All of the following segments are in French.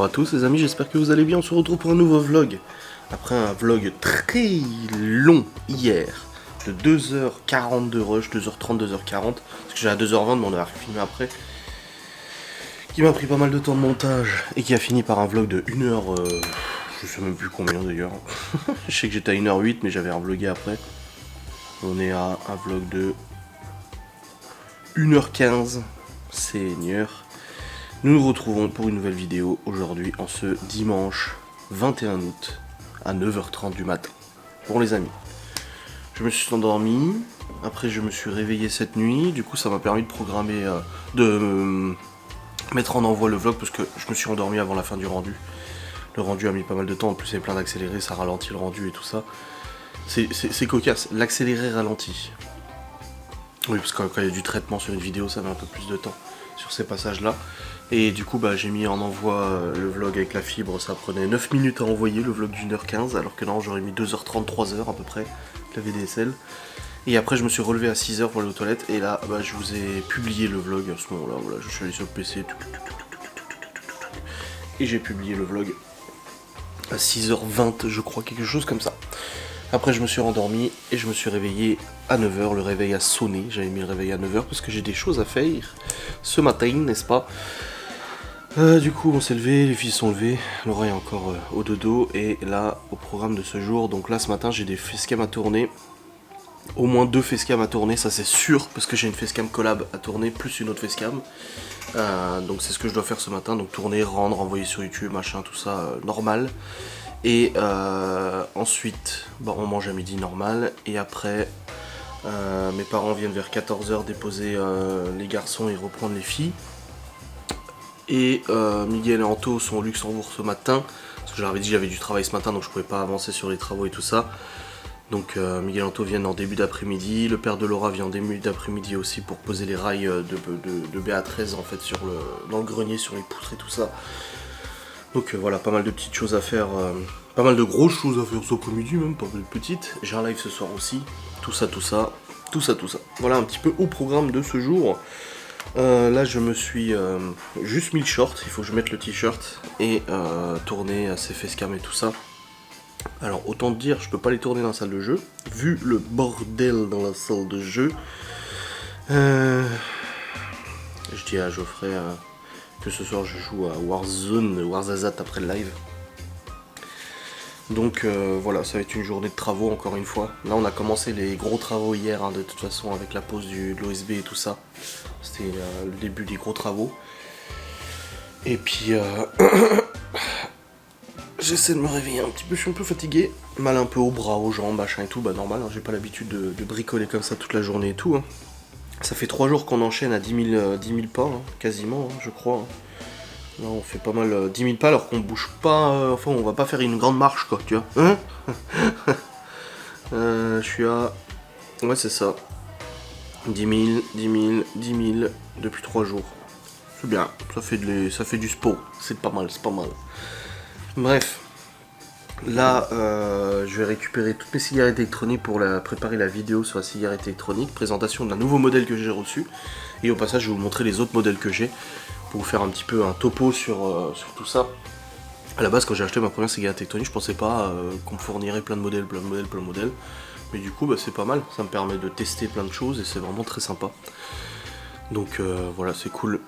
Bonjour à tous les amis, j'espère que vous allez bien, on se retrouve pour un nouveau vlog. Après un vlog très long hier, de 2h40 de rush, 2h30, 2h40, parce que j'ai à 2h20 mais on a filmé après, qui m'a pris pas mal de temps de montage, et qui a fini par un vlog de 1h, je sais même plus combien d'ailleurs. Je sais que j'étais à 1h08 mais j'avais revlogué après. On est à un vlog de 1h15, Seigneur. Nous nous retrouvons pour une nouvelle vidéo aujourd'hui en ce dimanche 21 août à 9h30 du matin. Bon les amis, je me suis endormi, après je me suis réveillé cette nuit, du coup ça m'a permis de programmer, de mettre en envoi le vlog parce que je me suis endormi avant la fin du rendu. Le rendu a mis pas mal de temps, en plus il y a plein d'accélérés, ça ralentit le rendu et tout ça. C'est cocasse, l'accéléré ralentit. Oui parce que quand il y a du traitement sur une vidéo ça met un peu plus de temps sur ces passages là. Et du coup bah, j'ai mis en envoi le vlog avec la fibre, ça prenait 9 minutes à envoyer le vlog d'1h15 alors que non j'aurais mis 2h30, 3h à peu près, la VDSL. Et après je me suis relevé à 6h pour aller aux toilettes et là bah, je vous ai publié le vlog à ce moment là, voilà, je suis allé sur le PC et j'ai publié le vlog à 6h20 je crois, quelque chose comme ça. Après je me suis rendormi et je me suis réveillé à 9h, le réveil a sonné, j'avais mis le réveil à 9h parce que j'ai des choses à faire ce matin, n'est-ce pas? Du coup on s'est levé, les filles sont levées, Laura est encore au dodo et là au programme de ce jour, donc là ce matin j'ai des facecam à tourner, au moins 2 facecam à tourner, ça c'est sûr parce que j'ai une facecam collab à tourner plus une autre facecam, donc c'est ce que je dois faire ce matin, donc tourner, rendre, envoyer sur YouTube, machin, tout ça normal. Et ensuite bah, on mange à midi normal et après mes parents viennent vers 14h déposer les garçons et reprendre les filles. Et Miguel et Anto sont au Luxembourg ce matin, parce que je leur avais dit que j'avais du travail ce matin donc je pouvais pas avancer sur les travaux et tout ça. Donc Miguel et Anto viennent en début d'après-midi, le père de Laura vient en début d'après-midi aussi pour poser les rails de BA13 en fait dans le grenier, sur les poutres et tout ça. Donc voilà, pas mal de petites choses à faire, pas mal de grosses choses à faire cet après-midi même, pas mal de petites. J'ai un live ce soir aussi, tout ça. Voilà un petit peu au programme de ce jour. Là je me suis juste mis le short, il faut que je mette le t-shirt et tourner ces facecam et tout ça. Alors autant te dire, je peux pas les tourner dans la salle de jeu, vu le bordel dans la salle de jeu. Je dis à Geoffrey que ce soir je joue à Warzazat après le live. Donc voilà, ça va être une journée de travaux encore une fois. Là on a commencé les gros travaux hier hein, de toute façon avec la pause de l'OSB et tout ça. C'était le début des gros travaux. Et puis j'essaie de me réveiller un petit peu, je suis un peu fatigué. Mal un peu aux bras, aux jambes, machin et tout, bah normal, hein, j'ai pas l'habitude de bricoler comme ça toute la journée et tout. Hein. Ça fait 3 jours qu'on enchaîne à 10 000 pas, hein, quasiment, hein, je crois. Hein. Là on fait pas mal 10 000 pas alors qu'on bouge pas, enfin on va pas faire une grande marche quoi, tu vois. Hein. Je suis à... Ouais c'est ça. 10 000, 10 000 depuis 3 jours. C'est bien, ça fait du sport, c'est pas mal, c'est pas mal. Bref. Là je vais récupérer toutes mes cigarettes électroniques pour préparer la vidéo sur la cigarette électronique. Présentation d'un nouveau modèle que j'ai reçu. Et au passage je vais vous montrer les autres modèles que j'ai. Pour vous faire un petit peu un topo sur tout ça. A la base quand j'ai acheté ma première cigarette électronique je pensais pas qu'on me fournirait plein de modèles. Mais du coup bah, c'est pas mal, ça me permet de tester plein de choses et c'est vraiment très sympa. Donc voilà c'est cool.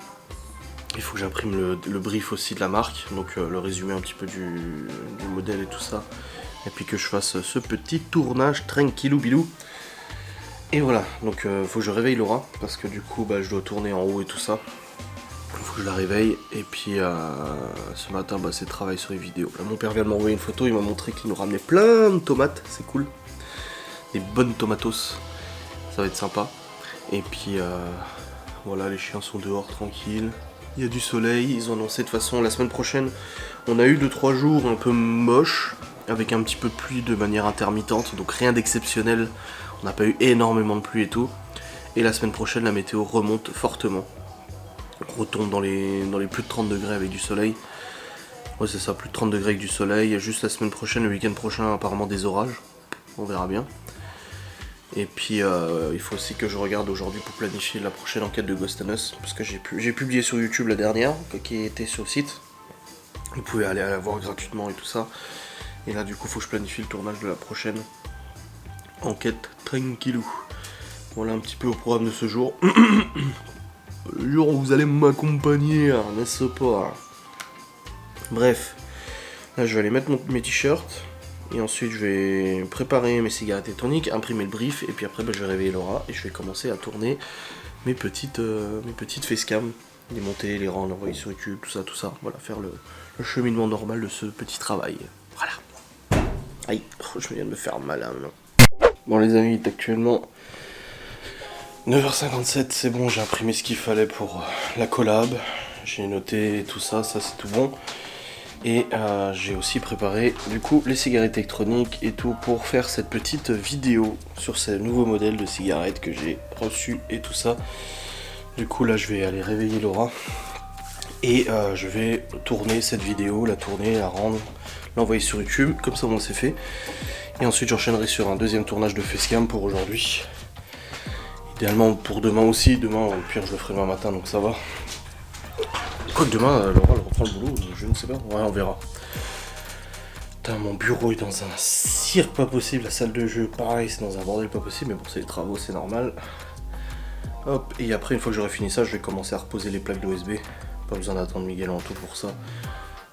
Il faut que j'imprime le brief aussi de la marque, donc le résumé un petit peu du modèle et tout ça. Et puis que je fasse ce petit tournage tranquillou bilou. Et voilà, donc faut que je réveille Laura, parce que du coup bah, je dois tourner en haut et tout ça. Faut que je la réveille et puis ce matin bah, c'est travail sur les vidéos. Là mon père vient de m'envoyer une photo, il m'a montré qu'il nous ramenait plein de tomates, c'est cool. Des bonnes tomatos, ça va être sympa. Et puis voilà, les chiens sont dehors tranquilles. Il y a du soleil, ils ont annoncé de toute façon la semaine prochaine. On a eu 2-3 jours un peu moches, avec un petit peu de pluie de manière intermittente, donc rien d'exceptionnel. On n'a pas eu énormément de pluie et tout. Et la semaine prochaine la météo remonte fortement. On retombe dans les plus de 30 degrés avec du soleil. Ouais c'est ça, plus de 30 degrés avec du soleil. Juste la semaine prochaine, le week-end prochain, apparemment des orages. On verra bien. Et puis il faut aussi que je regarde aujourd'hui pour planifier la prochaine enquête de Ghost and Us. Parce que j'ai publié sur YouTube la dernière, qui était sur le site. Vous pouvez aller la voir gratuitement et tout ça. Et là du coup faut que je planifie le tournage de la prochaine enquête tranquillou. Voilà un petit peu au programme de ce jour. Le jour où vous allez m'accompagner, hein, n'est-ce pas? Bref, là je vais aller mettre mes t-shirts. Et ensuite je vais préparer mes cigarettes électroniques, imprimer le brief. Et puis après je vais réveiller Laura et je vais commencer à tourner mes petites facecam. Les monter, les rendre, envoyer sur YouTube, tout ça. Voilà, faire le cheminement normal de ce petit travail. Voilà. Aïe, je viens de me faire mal. Hein, bon les amis, il est actuellement 9h57, c'est bon, j'ai imprimé ce qu'il fallait pour la collab. J'ai noté tout ça, c'est tout bon. Et j'ai aussi préparé du coup les cigarettes électroniques et tout pour faire cette petite vidéo sur ces nouveaux modèles de cigarettes que j'ai reçus et tout ça. Du coup là je vais aller réveiller Laura et je vais tourner cette vidéo, la rendre, l'envoyer sur YouTube, comme ça au moins c'est fait. Et ensuite j'enchaînerai sur un deuxième tournage de facecam pour aujourd'hui. Idéalement pour demain aussi, demain au pire je le ferai demain matin donc ça va. Quoique demain Laura elle reprend le boulot, je ne sais pas, ouais on verra. Putain, mon bureau est dans un cirque pas possible, la salle de jeu pareil c'est dans un bordel pas possible, mais bon c'est les travaux c'est normal. Hop, et après une fois que j'aurai fini ça je vais commencer à reposer les plaques d'OSB. Pas besoin d'attendre Miguel en tout pour ça.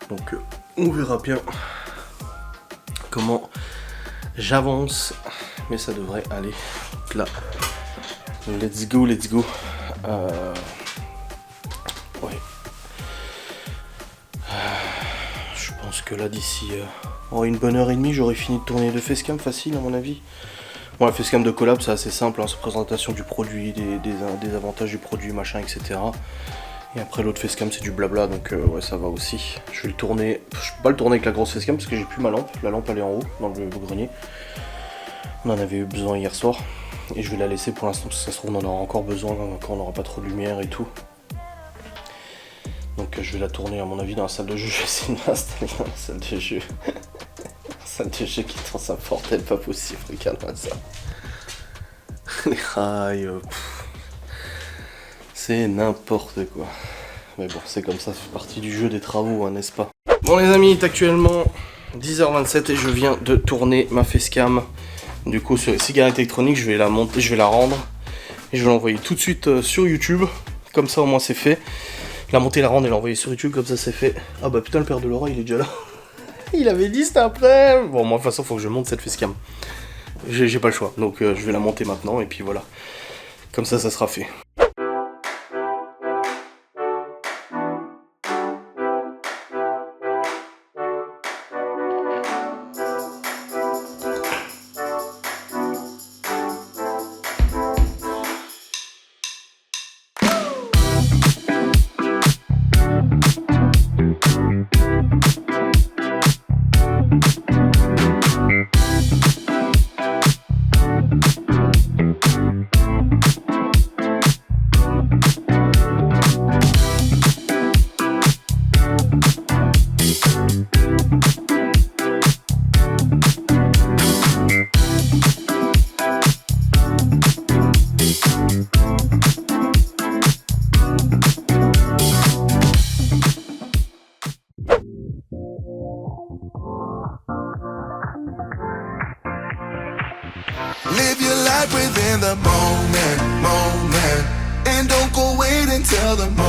Donc on verra bien comment j'avance, mais ça devrait aller là. Let's go. Ouais. Je pense que là d'ici une bonne heure et demie j'aurai fini de tourner de facecam facile à mon avis. Bon la facecam de collab c'est assez simple, hein, c'est présentation du produit, des avantages du produit, machin, etc. Et après l'autre facecam c'est du blabla donc ouais ça va aussi. Je vais le tourner, je peux pas le tourner avec la grosse facecam parce que j'ai plus ma lampe, la lampe elle est en haut dans le grenier. On en avait eu besoin hier soir. Et je vais la laisser pour l'instant parce que ça se trouve on en aura encore besoin quand on n'aura pas trop de lumière et tout. Donc je vais la tourner à mon avis dans la salle de jeu, je vais essayer de m'installer dans la salle de jeu. La salle de jeu qui est dans un bordel pas possible, regarde-moi ça. Les rails, c'est n'importe quoi. Mais bon c'est comme ça, ça fait partie du jeu des travaux, hein, n'est-ce pas? Bon les amis, il est actuellement 10h27 et je viens de tourner ma facecam. Du coup sur les cigarettes électroniques, je vais la monter, je vais la rendre et je vais l'envoyer tout de suite sur YouTube. Comme ça au moins c'est fait. La monter, la rendre et l'envoyer sur YouTube, comme ça c'est fait. Ah bah putain le père de Laura il est déjà là. Il avait dit c'était après. Bon moi de toute façon faut que je monte cette facecam. J'ai pas le choix, donc je vais la monter maintenant et puis voilà. Comme ça sera fait. Live your life within the moment. And don't go wait until the morning.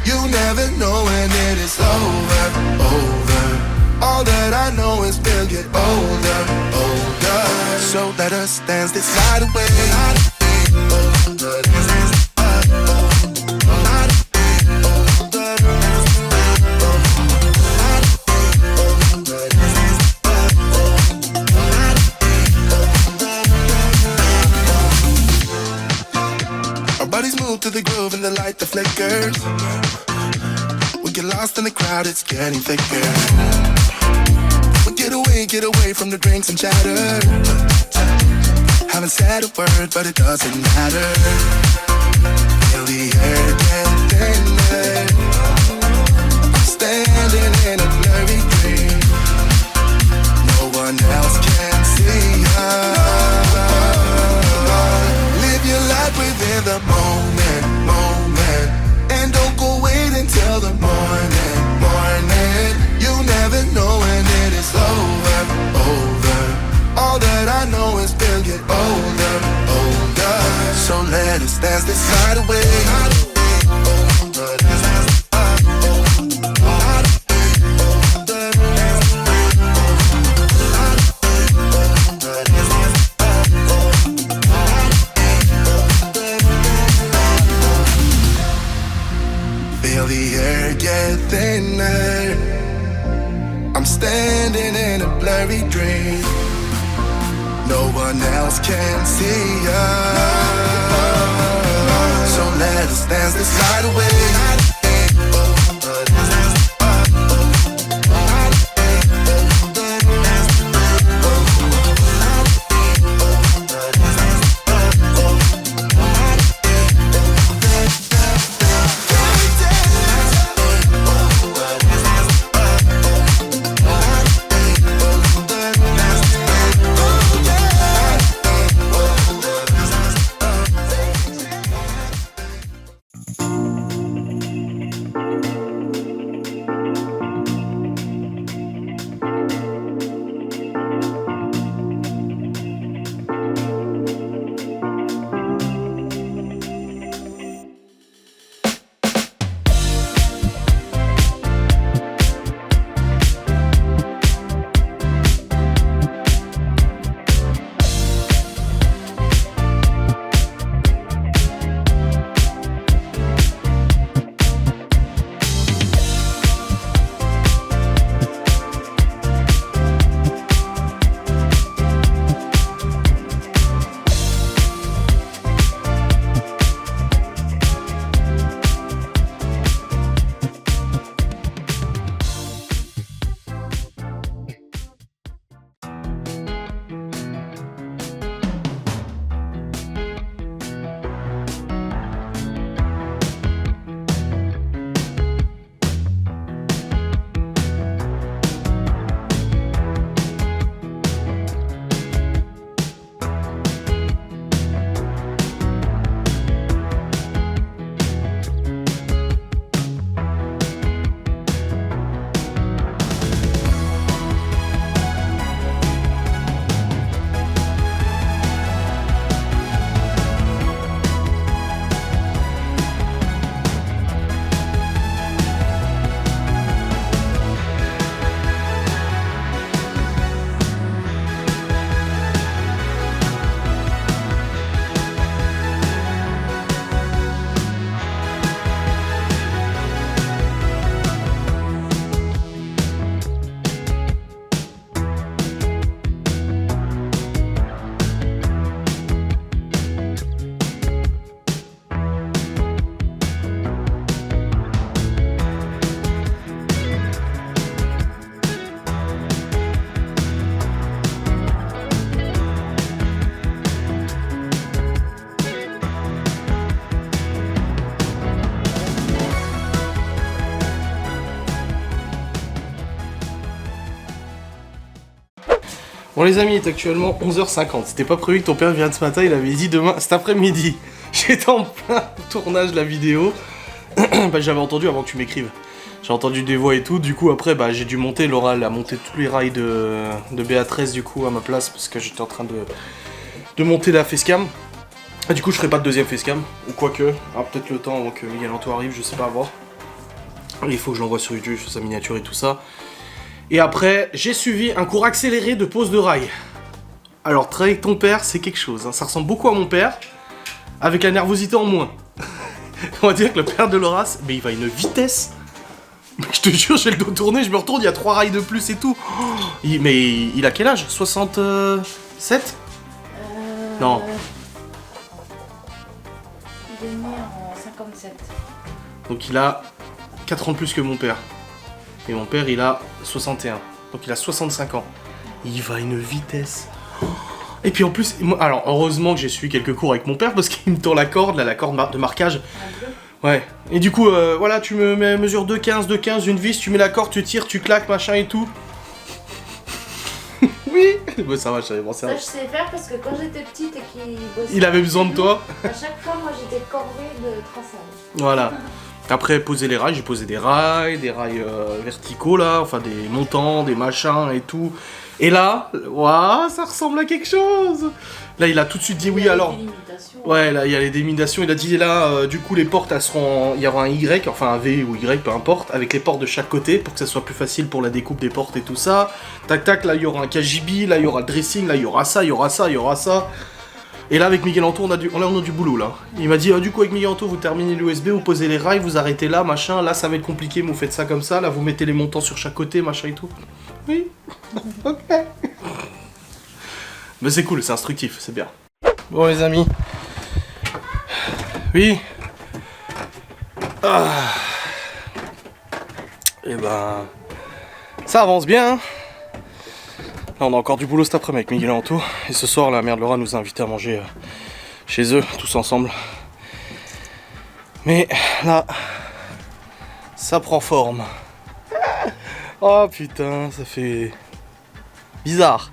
You never know when it is over. All that I know is we'll get older. So let us dance this night away. To the groove and the light that flickers. We get lost in the crowd, it's getting thicker. We get away from the drinks and chatter. Haven't said a word, but it doesn't matter. Feel the air get thinner. Standing in a blurry dream. No one else can see us. Live your life within the moment. And don't go wait until the morning. get thinner. I'm standing in a blurry dream. No one else can see us. So let us dance this night away. Bon les amis, il est actuellement 11h50. C'était pas prévu que ton père vienne ce matin, il avait dit demain, cet après-midi. J'étais en plein tournage de la vidéo. Bah, j'avais entendu avant que tu m'écrives. J'ai entendu des voix et tout, du coup après bah, j'ai dû monter, Laura elle a monté tous les rails de Béatrice du coup à ma place parce que j'étais en train de monter la facecam. Et du coup je ferai pas de deuxième facecam, ou quoique, peut-être le temps avant que Miguel Antoine arrive, je sais pas, à voir. Il faut que je l'envoie sur YouTube, je fais sa miniature et tout ça. Et après, j'ai suivi un cours accéléré de pose de rail. Alors, travailler avec ton père, c'est quelque chose. Hein. Ça ressemble beaucoup à mon père, avec la nervosité en moins. On va dire que le père de Laura, mais il va à une vitesse. Mais je te jure, j'ai le dos tourné, je me retourne, il y a 3 rails de plus et tout. Mais il a quel âge? 67? Non. Il est né en 57. Donc il a 4 ans de plus que mon père. Et mon père, il a 61. Donc il a 65 ans. Il va à une vitesse. Et puis en plus, moi, alors heureusement que j'ai suivi quelques cours avec mon père parce qu'il me tend la corde, là, la corde de marquage. Ouais. Et du coup, voilà, tu me mets mesure 2,15, une vis, tu mets la corde, tu tires, tu claques, machin et tout. Oui. Bon, ça va, je savais penser. Ça, je sais faire parce que quand j'étais petite et qu'il bossait... Il avait besoin de toi. À chaque fois, moi, j'étais corvée de traçage. Voilà. Après, poser les rails, j'ai posé des rails verticaux là, enfin des montants, des machins et tout. Et là, waouh, ça ressemble à quelque chose. Là, il a tout de suite dit oui alors. Ouais, là, il y a les délimitations. Il a dit là, du coup, les portes, elles seront. Il y aura un Y, enfin un V ou Y, peu importe, avec les portes de chaque côté pour que ça soit plus facile pour la découpe des portes et tout ça. Tac, tac, là, il y aura un KGB, là, il y aura le dressing, là, il y aura ça, il y aura ça, il y aura ça. Et là avec Miguel Anto on a du boulot là. Il m'a dit du coup avec Miguel Anto vous terminez l'USB, vous posez les rails, vous arrêtez là, machin, là ça va être compliqué, mais vous faites ça comme ça, là vous mettez les montants sur chaque côté, machin et tout. Oui. Ok. Mais c'est cool, c'est instructif, c'est bien. Bon les amis. Oui. Et ben ça avance bien. Là, on a encore du boulot cet après-midi avec Miguel Anto. Et ce soir, la mère de Laura nous a invités à manger chez eux, tous ensemble. Mais là, ça prend forme. Oh putain, ça fait bizarre.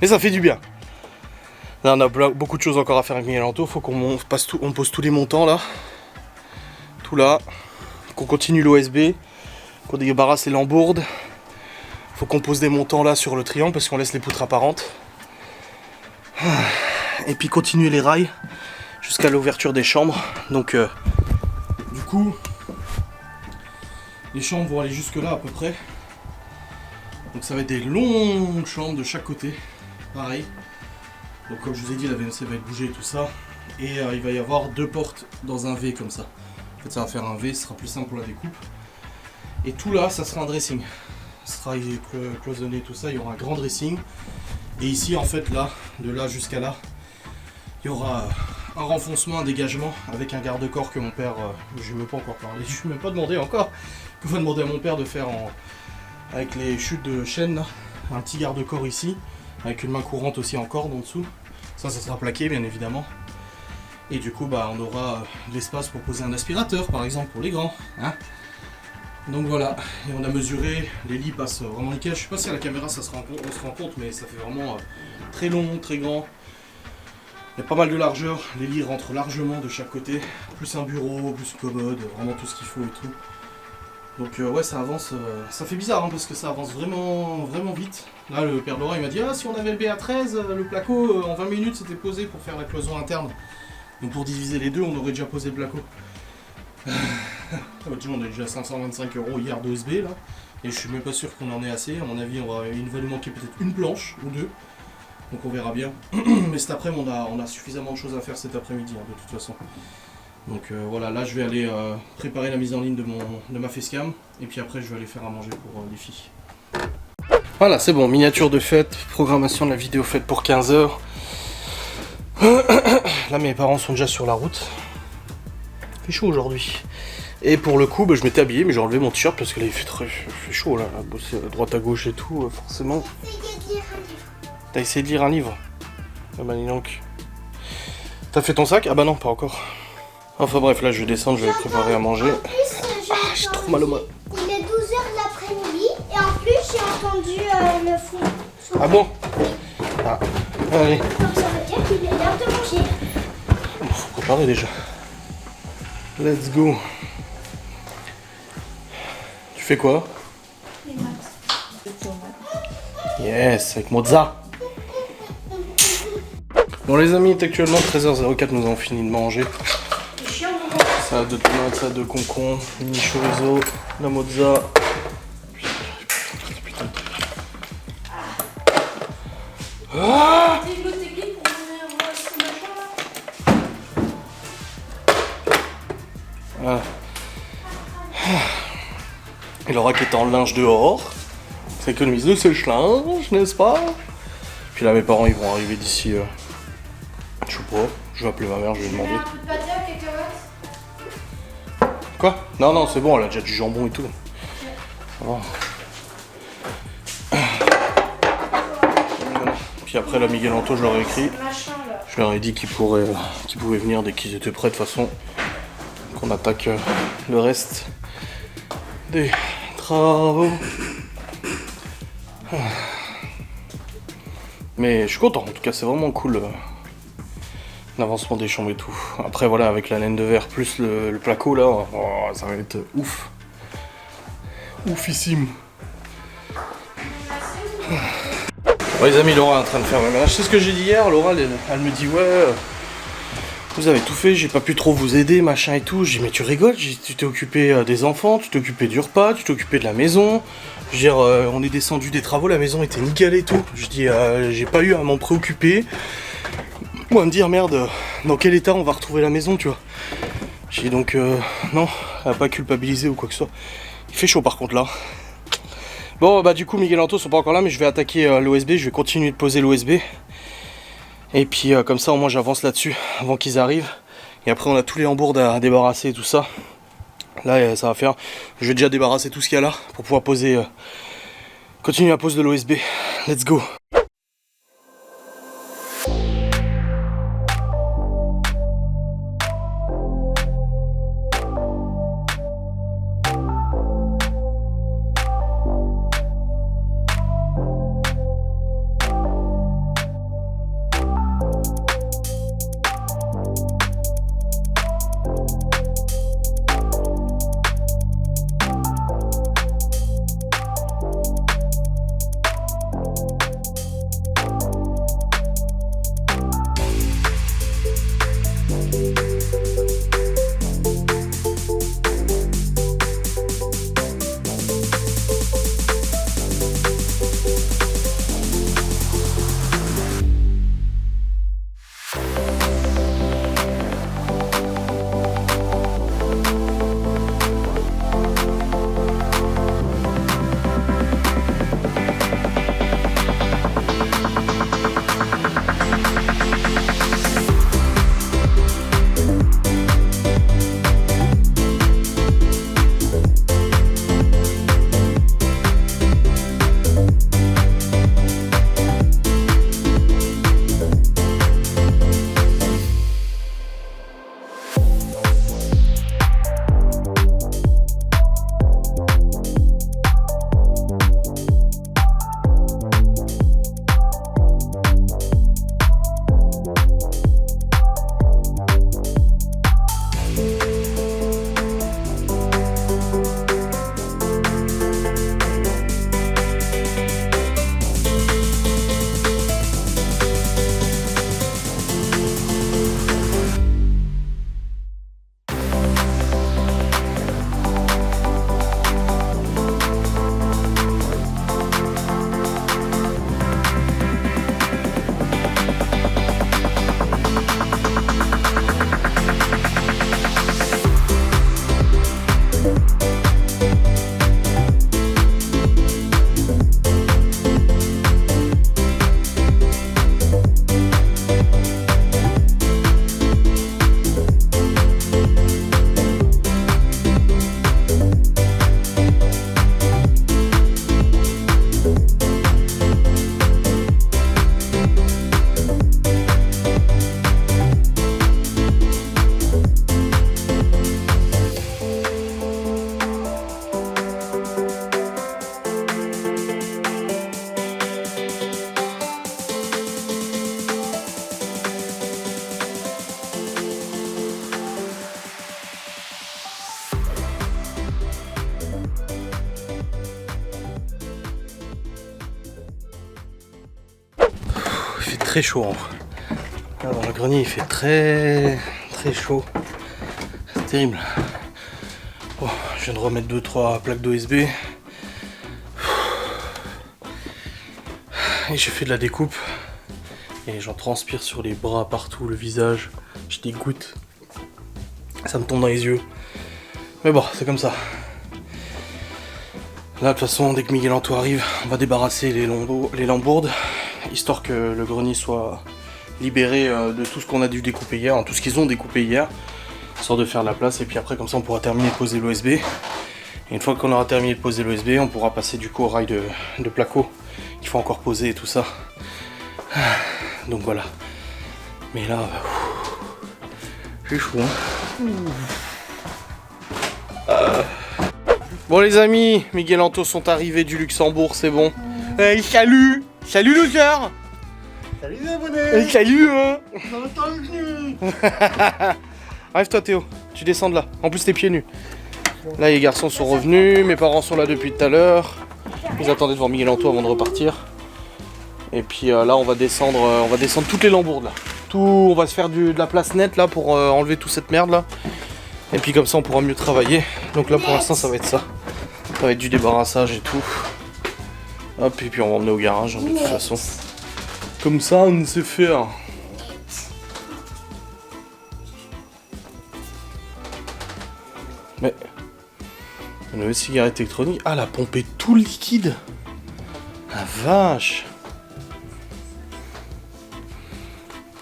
Mais ça fait du bien. Là, on a beaucoup de choses encore à faire avec Miguel Anto. Faut qu'on pose tous les montants là. Tout là. Qu'on continue l'OSB. Qu'on débarrasse les lambourdes. Faut qu'on pose des montants là sur le triangle parce qu'on laisse les poutres apparentes. Et puis continuer les rails jusqu'à l'ouverture des chambres. Donc du coup les chambres vont aller jusque là à peu près. Donc ça va être des longues chambres de chaque côté. Pareil. Donc comme je vous ai dit la VNC va être bougée et tout ça. Et il va y avoir 2 portes dans un V comme ça. En fait ça va faire un V, ce sera plus simple pour la découpe. Et tout là ça sera un dressing. Ce sera cloisonné tout ça, il y aura un grand dressing. Et ici en fait là, de là jusqu'à là, il y aura un renfoncement, un dégagement avec un garde-corps que mon père, je lui ai même pas encore parlé, je lui ai même pas demandé encore, qu'il faut demander à mon père de faire avec les chutes de chaîne là, un petit garde-corps ici, avec une main courante aussi en corde en dessous. Ça sera plaqué bien évidemment. Et du coup bah on aura de l'espace pour poser un aspirateur par exemple pour les grands. Hein. Donc voilà, et on a mesuré, les lits passent vraiment nickel. Je sais pas si à la caméra on se rend compte, mais ça fait vraiment très long, très grand. Il y a pas mal de largeur, les lits rentrent largement de chaque côté. Plus un bureau, plus commode, vraiment tout ce qu'il faut et tout. Donc ouais, ça avance, ça fait bizarre hein, parce que ça avance vraiment vite. Là le père Laura il m'a dit si on avait le BA13, le placo en 20 minutes c'était posé pour faire la cloison interne. Donc pour diviser les deux on aurait déjà posé le placo. On a déjà 525 € hier d'OSB là, et je suis même pas sûr qu'on en ait assez. À mon avis, il va nous manquer peut-être une planche ou 2, donc on verra bien. Mais cet après-midi, on a suffisamment de choses à faire cet après-midi hein, de toute façon. Donc voilà, là je vais aller préparer la mise en ligne de ma facecam, et puis après je vais aller faire à manger pour les filles. Voilà, c'est bon, miniature de fête, programmation de la vidéo faite pour 15 h. Là mes parents sont déjà sur la route. Il fait chaud aujourd'hui. Et pour le coup, je m'étais habillé, mais j'ai enlevé mon t-shirt parce que là il fait chaud là, à bosser à droite à gauche et tout, forcément. T'as essayé de lire un livre? Ah bah dis donc. T'as fait ton sac? Ah bah non, pas encore. Enfin bref, là je vais descendre, je vais préparer à manger. J'ai trop mal au mains. Il est 12 h de l'après-midi et en plus j'ai entendu le fond. Ah bon? Ah, allez. Donc ça veut dire qu'il est l'heure de manger. Bon, faut préparer déjà. Let's go. Tu fais quoi? Les maths. Les tomates. Yes, avec Mozza. Bon les amis, il est actuellement 13h04, nous avons fini de manger. Salade de tomates, salade de concombre, mini chorizo, la Mozza. Ah! T'es hypothéqué pour venir voir ce machin là? Et Laura qui est en linge dehors, ça économise le sèche-linge, n'est-ce pas? Puis là mes parents ils vont arriver d'ici, je sais pas, je vais appeler ma mère, je vais lui demander. Un peu de pâté à cacahuètes? Quoi? Non non c'est bon, elle a déjà du jambon et tout. Ça va. Voilà. Puis après là Miguel Anto je leur ai écrit, Machin là. je leur ai dit qu'ils pouvaient venir dès qu'ils étaient prêts de toute façon, qu'on attaque le reste des travaux. Mais je suis content, en tout cas c'est vraiment cool l'avancement des chambres et tout. Après voilà, avec la laine de verre plus le placo là, oh, ça va être ouf. Oufissime. Bon les amis, Laura est en train de faire le ménage. C'est ce que j'ai dit hier, Laura elle me dit ouais, vous avez tout fait, j'ai pas pu trop vous aider, machin et tout. J'ai dit mais tu rigoles, tu t'es occupé des enfants, tu t'es occupé du repas, tu t'es occupé de la maison. Je veux dire, on est descendu des travaux, la maison était nickel et tout. Je dis, j'ai pas eu à m'en préoccuper. Ou à me dire merde, dans quel état on va retrouver la maison, tu vois. J'ai dit donc, non, à pas culpabiliser ou quoi que ce soit. Il fait chaud par contre là. Bon bah du coup Miguel et Anto sont pas encore là, mais je vais attaquer l'OSB, je vais continuer de poser l'OSB. Et puis comme ça au moins j'avance là-dessus avant qu'ils arrivent. Et après on a tous les lambourdes à débarrasser et tout ça. Là ça va faire. Je vais déjà débarrasser tout ce qu'il y a là pour pouvoir poser. Continuer à poser de l'OSB. Let's go. Très chaud en vrai. Là, dans le grenier il fait très chaud. C'est terrible. Bon, je viens de remettre 2-3 plaques d'OSB. Et j'ai fait de la découpe. Et j'en transpire sur les bras partout, le visage. J'ai des gouttes. Ça me tombe dans les yeux. Mais bon, c'est comme ça. Là de toute façon dès que Miguel Anto arrive, on va débarrasser les lambourdes. Histoire que le grenier soit libéré de tout ce qu'on a dû découper hier, tout ce qu'ils ont découpé hier, histoire de faire de la place, et puis après comme ça on pourra terminer de poser l'OSB. Et une fois qu'on aura terminé de poser l'OSB, on pourra passer du coup au rail de placo qu'il faut encore poser et tout ça. Donc voilà. Mais là, c'est chaud hein. Bon les amis, Miguel Anto sont arrivés du Luxembourg, c'est bon. Hey, salut! Salut loser! Salut les abonnés! Salut hein! Entendu! Arrive-toi Théo, tu descends de là. En plus t'es pieds nus. Là les garçons sont revenus, mes parents sont là depuis tout à l'heure. Ils attendaient de voir Miguel Anto avant de repartir. Et puis là on va descendre toutes les lambourdes là. tout, on va se faire de la place nette là pour enlever toute cette merde là. Et puis comme ça on pourra mieux travailler. Donc là pour l'instant ça va être ça. Ça va être du débarrassage et tout. Hop, et puis on va emmener au garage hein, de toute façon. Comme ça on sait faire. Mais une nouvelle cigarette électronique. Ah, la pompe est tout liquide. La vache.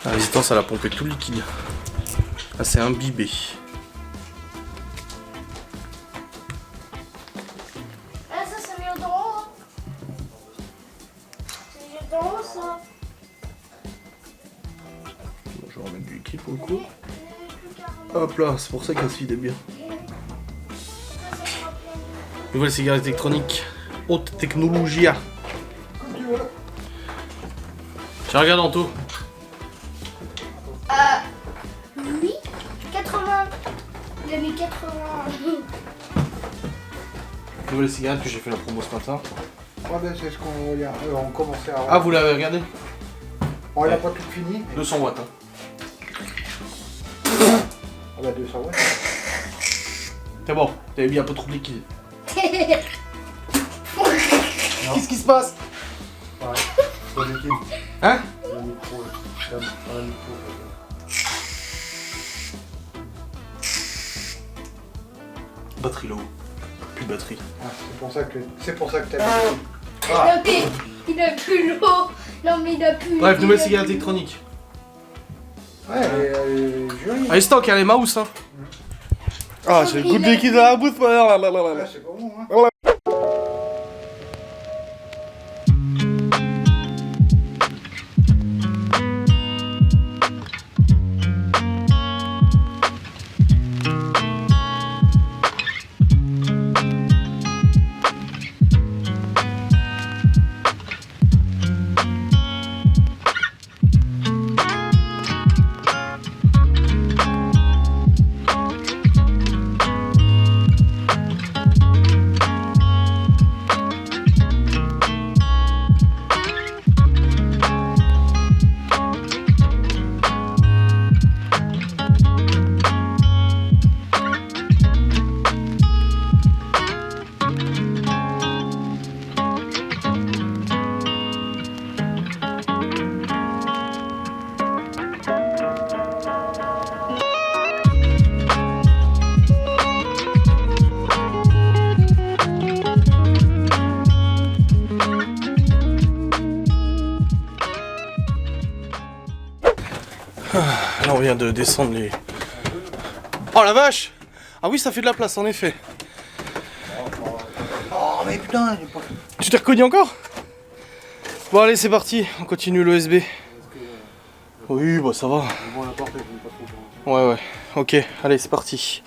La résistance à la pompe est tout liquide. Ah, c'est imbibé. Ah, ça, c'est mieux d'en haut. C'est mieux d'en haut, ça. Bon, je vais remettre du liquide pour le coup. Hop là, c'est pour ça qu'elle se vide bien. Nouvelle cigarette électronique. Haute technologie. Tiens, regarde Anto. Oui, 80. Il a mis 80. Nouvelle cigarette que j'ai fait la promo ce matin. Ouais, ben, c'est ce qu'on commençait à. Ah, vous l'avez regardé? On l'a pas tout fini. 200 watts. Hein. Ah, bah, 200 watts. C'est bon, t'avais mis un peu trop de liquide. Qu'est-ce qui se passe? Ouais, c'est liquide. Hein? Le micro, le micro. Batterie low. Plus de batterie. Ah, c'est pour ça que t'as Il a plus l'eau. Non, mais il a plus. Bref, nouvelle cigarette électronique. Ouais, elle est jolie. Allez, stock, elle est mouse hein. Ah, j'ai le goût de liquide dans la bouche. Ouais, c'est bon, hein. Là on vient de descendre les... Oh la vache! Ah oui ça fait de la place en effet. Oh, mais putain, j'ai pas. Tu t'es reconnu encore? Bon allez c'est parti, on continue l'OSB. Oui bah ça va. Bon, la porte, elle est pas trop. Ouais, ok, allez c'est parti.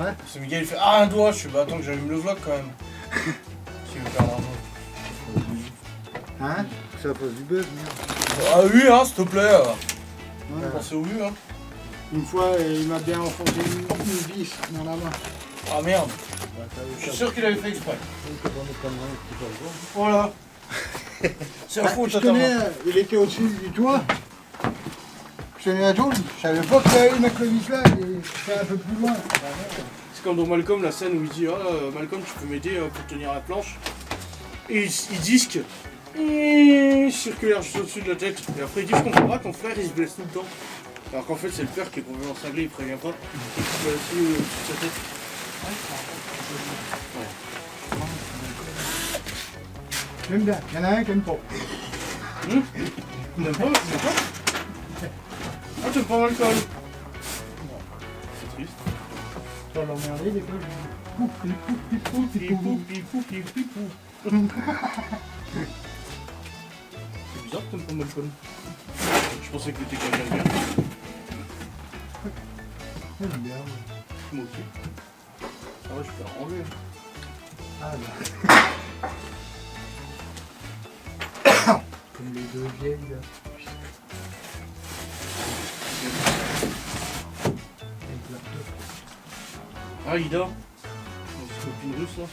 hein. C'est Miguel, il fait ah un doigt, je suis bah attends que j'allume le vlog quand même. Si veut faire l'argent. Hein? Ça pose du buzz, merde. Ah oui hein, s'il te plaît. Ouais. Pensez au vu hein. Une fois, il m'a bien enfoncé une vis dans la main. Ah merde. Je suis sûr qu'il avait fait exprès. Voilà. C'est un fou, Je tenais, il était au-dessus du toit. Je tenais à jaune, je savais pas qu'il allait mettre le vis là, et c'est un peu plus loin. C'est comme dans Malcolm, la scène où il dit ah Malcolm tu peux m'aider pour tenir la planche. Et il disque circulaire juste au-dessus de la tête. Et après il dit je comprends pas, ton frère il se blesse tout le temps. Alors qu'en fait c'est le père qui est complètement cinglé, il prévient pas. Il se blesse au-dessus de sa tête. J'aime bien, il y en a un qui aime pas. Tu n'aimes pas Malcolm? Ah tu aimes pas Malcolm? C'est triste. Tu vas l'emmerder des fois, je dis Pipou, pipou, pipou, pipou. C'est bizarre que t'aimes pas Malcolm. Je pensais que t'étais quelqu'un de bien. j'aime bien. Moi aussi. Ça va, je peux arranger. Ah bah. Comme les deux vieilles là. Avec leur dos. Ah, Ida. Notre copine russe là.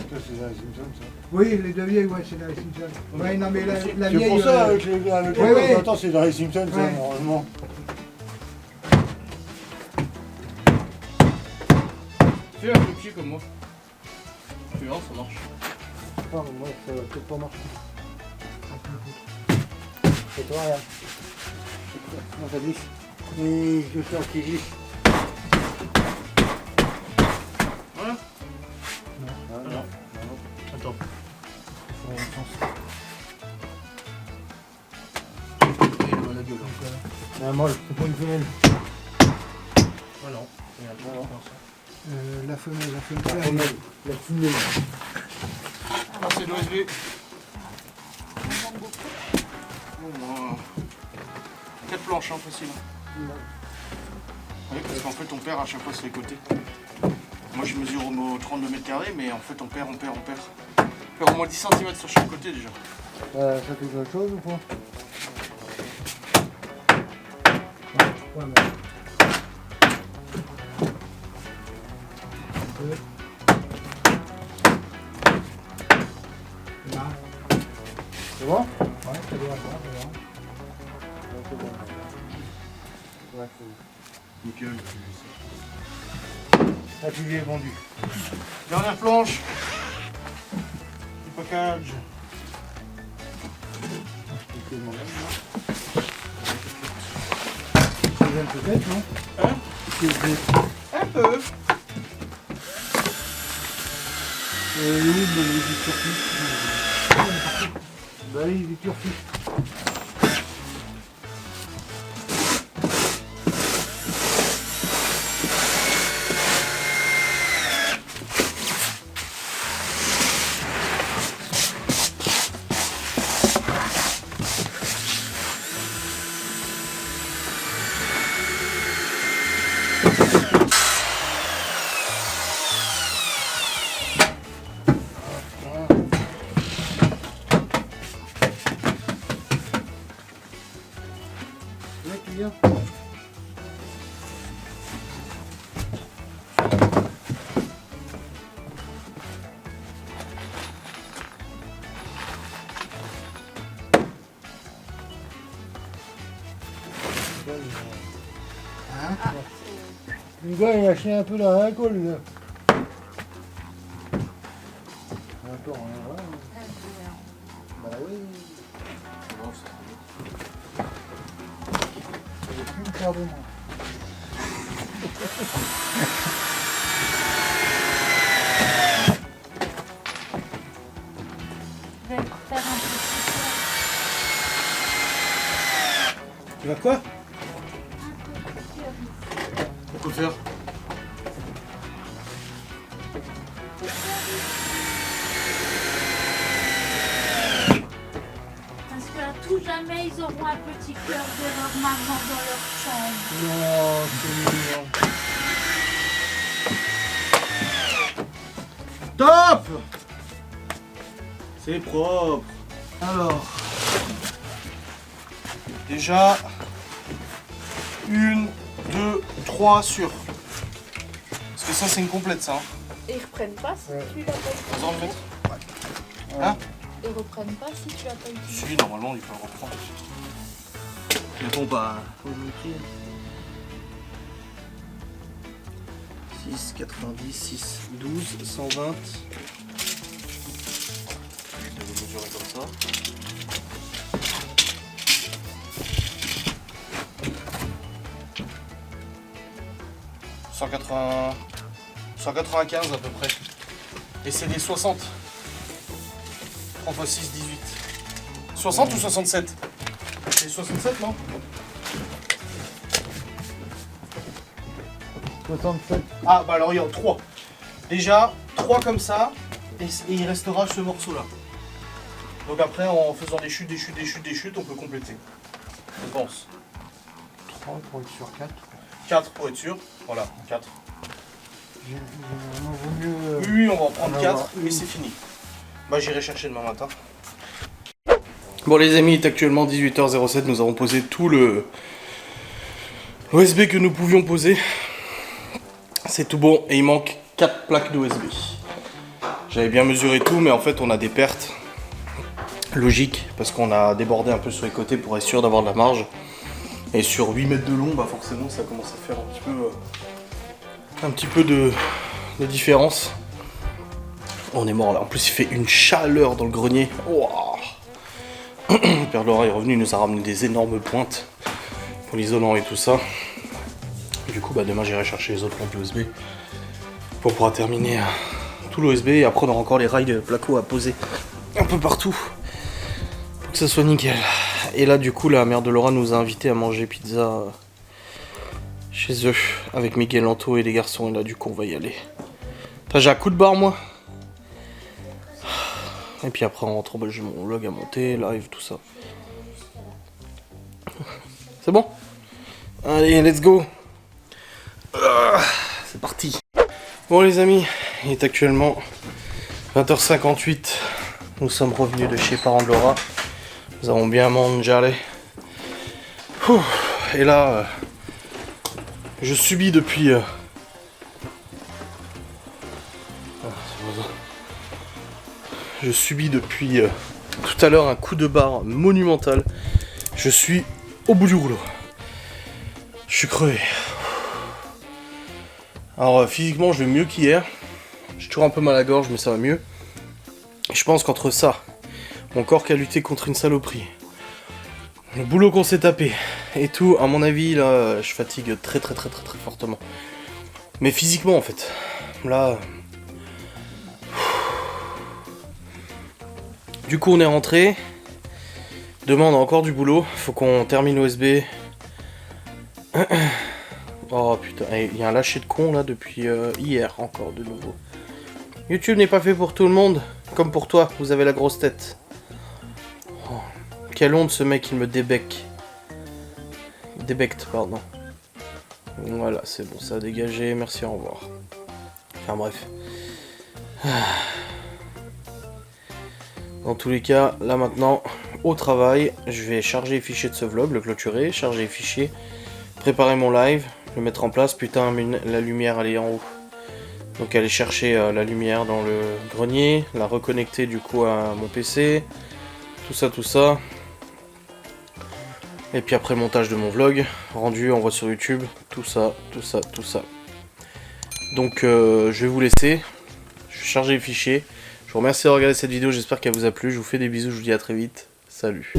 Ça c'est Larry Simpson ça. Oui, les deux vieilles, ouais, c'est Larry Simpson. Ouais, non mais la C'est vieille. pour ça avec les ouais, ouais. ouais. Attends, c'est Larry Simpson, ça, Ouais. normalement. Fais un peu pied comme moi. Tu verras, ça marche. Ah, moi, ça va peut-être pas marcher. C'est toi, regarde. Non, ça glisse. Oui, je sens qu'il glisse. Voilà. Non. Attends. C'est un molle, c'est pas une femelle. Ah non. La femelle. La femelle. La femelle. Ah, c'est l'OSB. J'aime beaucoup. 4 planches, hein, facile. Oui, parce qu'en fait, on perd à chaque fois sur les côtés. Moi, je mesure au 32 mètres carrés, mais en fait, on perd. On perd au moins 10 cm sur chaque côté déjà. Ça fait quelque chose ou pas? Ouais, mais... Là. C'est bon? Ouais, ça doit avoir, C'est bon. Ouais, c'est bon. Nickel. La pilier est vendue. Dernière planche. Du package. Ça vient peut-être, non? Hein? Un peu. Oui, mais il est turquie. Bah oui, il est turquie. C'est là qu'il vient. Hein? Le gars, il a chié un peu dans la colle, là. Attends, hein, bah oui. Il n'y a plus une paire de mains. Je vais faire un petit Tu vas quoi? peu. Pourquoi faire? Parce qu'à tout jamais, ils auront un petit cœur de leur maman dans leur chambre. Non, c'est mignon. Top! C'est propre. Alors, déjà, 1, 2, 3 sur. Parce que ça, c'est une complète, ça. Hein. Et ils reprennent pas si tu l'as pas utilisé. Vous en mettez? Hein? Ils reprennent pas si tu l'as pas utilisé. Si, normalement, il faut le reprendre. Mais bon, bah, faut le noter. 6, 90, 6, 12, 120. Je vais le mesurer comme ça. « 195 à peu près. Et c'est des 60. 3 x 6, 18. 60 ou 67? C'est 67, non? 67. Ah, bah alors il y a 3. Déjà, 3 comme ça, et il restera ce morceau-là. Donc après, en faisant des chutes, on peut compléter. Je pense. 3 pour être sur 4. 4 pour être sûr. Voilà, 4. Généralement, vaut mieux. Oui, on va en prendre en 4 avoir et une. c'est fini. Bah j'irai chercher demain matin. Bon les amis, il est actuellement 18h07, nous avons posé tout le USB que nous pouvions poser. C'est tout bon et il manque 4 plaques d'OSB. J'avais bien mesuré tout mais en fait on a des pertes. Logique, parce qu'on a débordé un peu sur les côtés pour être sûr d'avoir de la marge. Et sur 8 mètres de long, bah forcément ça commence à faire un petit peu de différence. On est mort là. En plus il fait une chaleur dans le grenier. Wow. Père Laura est revenu, il nous a ramené des énormes pointes pour l'isolant et tout ça. Du coup bah demain j'irai chercher les autres lampes USB pour pouvoir terminer tout l'OSB et après on aura encore les rails de placo à poser un peu partout pour que ça soit nickel. Et là du coup la mère de Laura nous a invités à manger pizza chez eux avec Miguel Anto et les garçons et là du coup on va y aller. J'ai un coup de barre moi. Et puis après en rentrant, bah, j'ai mon vlog à monter, live, tout ça. C'est bon? Allez, let's go! C'est parti! Bon les amis, il est actuellement 20h58. Nous sommes revenus de chez parents de Laura. Nous avons bien mangé. Et là, je subis depuis... Je subis depuis tout à l'heure un coup de barre monumental. Je suis au bout du rouleau. Je suis crevé. Alors physiquement je vais mieux qu'hier. J'ai toujours un peu mal à la gorge mais ça va mieux. Et je pense qu'entre ça, mon corps qui a lutté contre une saloperie, le boulot qu'on s'est tapé et tout, à mon avis là je fatigue très fortement. Mais physiquement en fait. Là... Du coup on est rentré. Demain on a encore du boulot. Faut qu'on termine l'OSB. Oh putain, il y a un lâcher de con là depuis hier encore de nouveau. YouTube n'est pas fait pour tout le monde. Comme pour toi, vous avez la grosse tête. Oh, quelle honte ce mec, il me débecte. Débecte, pardon. Voilà, c'est bon, ça a dégagé. Merci, au revoir. Enfin bref. Dans tous les cas, là maintenant, au travail, je vais charger les fichiers de ce vlog, le clôturer, charger les fichiers, préparer mon live, le mettre en place. Putain, la lumière elle est en haut. Donc aller chercher la lumière dans le grenier, la reconnecter du coup à mon PC, tout ça. Et puis après montage de mon vlog, rendu, envoi sur YouTube, tout ça. Donc je vais vous laisser, je vais charger les fichiers. Je vous remercie de regarder cette vidéo, j'espère qu'elle vous a plu, je vous fais des bisous, je vous dis à très vite, salut.